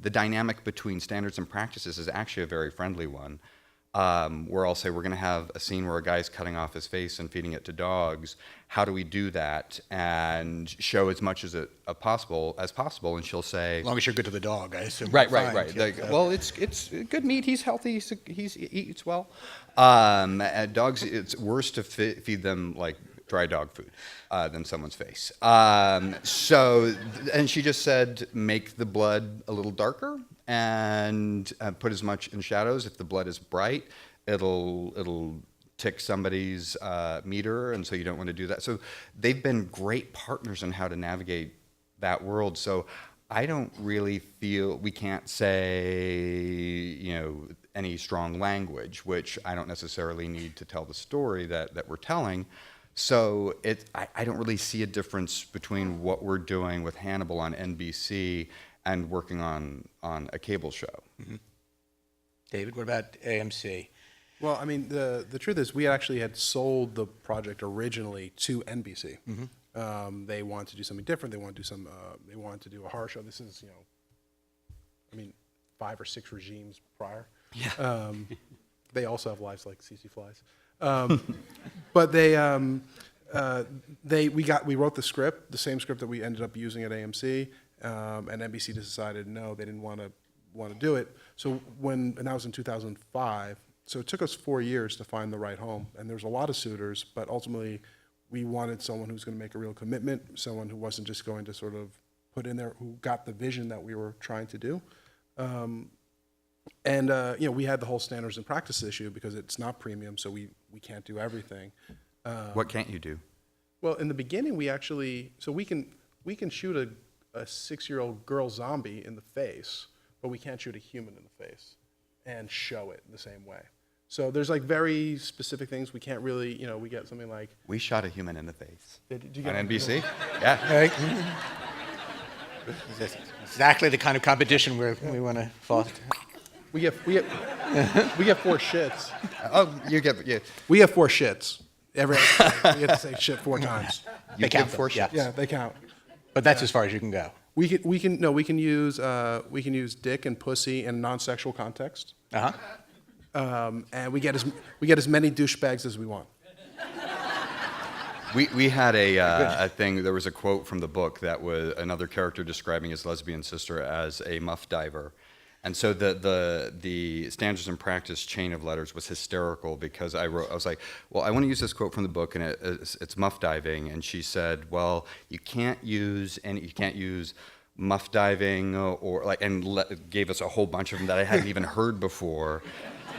the dynamic between standards and practices is actually a very friendly one. Where I'll say we're going to have a scene where a guy's cutting off his face and feeding it to dogs. How do we do that and show as much as possible? And she'll say, as long as you're good to the dog, I assume. right. Well, it's good meat. He's healthy. He eats well. And dogs, it's worse to feed them like dry dog food than someone's face. And she just said, make the blood a little darker. And put as much in shadows. If the blood is bright, it'll tick somebody's meter, and so you don't want to do that. So they've been great partners in how to navigate that world. So I don't really feel we can't say any strong language, which I don't necessarily need to tell the story that we're telling. So I don't really see a difference between what we're doing with Hannibal on NBC and working on a cable show. Mm-hmm. David, what about AMC? Well, I mean, the truth is we actually had sold the project originally to NBC. Mm-hmm. They wanted to do something different. They wanted to do a horror show. This is, 5 or 6 regimes prior. Yeah. They also have lives like CC Flies. But we wrote the script, the same script that we ended up using at AMC. And NBC decided no, they didn't want to do it. So and that was in 2005. So it took us 4 years to find the right home, and there was a lot of suitors. But ultimately, we wanted someone who's going to make a real commitment, someone who wasn't just going to sort of put in there, who got the vision that we were trying to do. We had the whole standards and practice issue because it's not premium, so we can't do everything. What can't you do? Well, in the beginning, we can shoot a 6-year-old girl zombie in the face, but we can't shoot a human in the face and show it the same way. So there's like very specific things we can't really, we get something like... We shot a human in the face. Did you get on NBC? Yeah. Right. Exactly the kind of competition we want to foster. We get 4 shits. We have 4 shits. We have to say shit 4 times. You count 4 shits? Yeah, they count. But that's as far as you can go. We can use dick and pussy in non-sexual context. And we get as many douchebags as we want. We had a thing. There was a quote from the book that was another character describing his lesbian sister as a muff diver. And so the standards and practice chain of letters was hysterical because I was like, well, I want to use this quote from the book, and it's muff diving. And she said, well, you can't use muff diving gave us a whole bunch of them that I hadn't even heard before.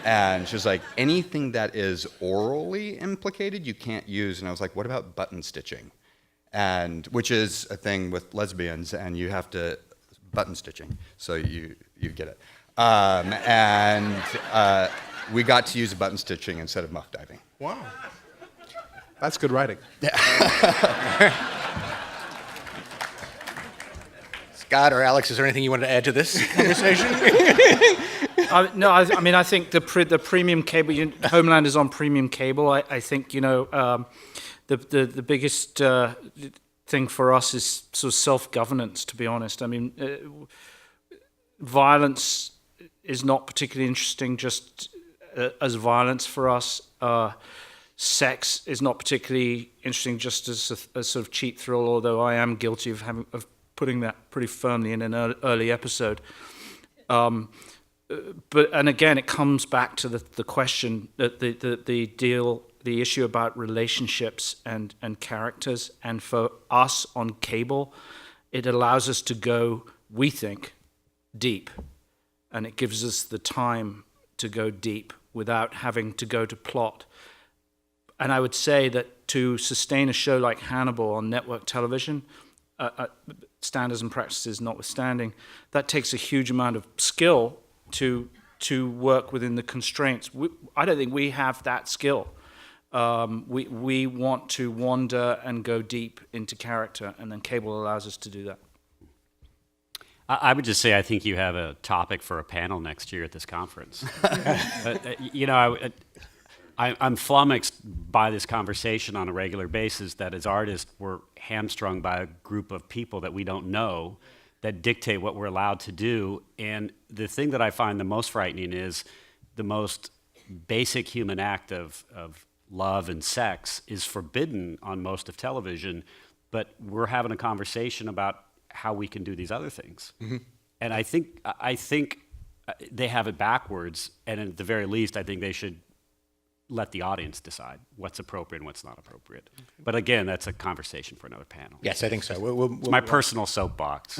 And she was like, anything that is orally implicated, you can't use. And I was like, what about button stitching? And which is a thing with lesbians, and you have to button stitching, so you get it. We got to use button stitching instead of muff diving. Wow. That's good writing. Scott or Alex, is there anything you wanted to add to this conversation? No, I think the premium cable, Homeland is on premium cable. I think, the biggest thing for us is sort of self-governance, to be honest. I mean, violence is not particularly interesting just as violence for us. Sex is not particularly interesting just as a sort of cheap thrill, although I am guilty of putting that pretty firmly in an early episode. And again, it comes back to the question, the issue about relationships and characters. And for us on cable, it allows us to go, we think, deep. And it gives us the time to go deep without having to go to plot. And I would say that to sustain a show like Hannibal on network television, standards and practices notwithstanding, that takes a huge amount of skill to work within the constraints. I don't think we have that skill. We want to wander and go deep into character, and then cable allows us to do that. I would just say I think you have a topic for a panel next year at this conference. I'm flummoxed by this conversation on a regular basis that as artists we're hamstrung by a group of people that we don't know that dictate what we're allowed to do. And the thing that I find the most frightening is the most basic human act of love and sex is forbidden on most of television, but we're having a conversation about how we can do these other things. And I think they have it backwards, and at the very least, I think they should let the audience decide what's appropriate and what's not appropriate. But again, that's a conversation for another panel. Yes, I think so. It's my personal soapbox.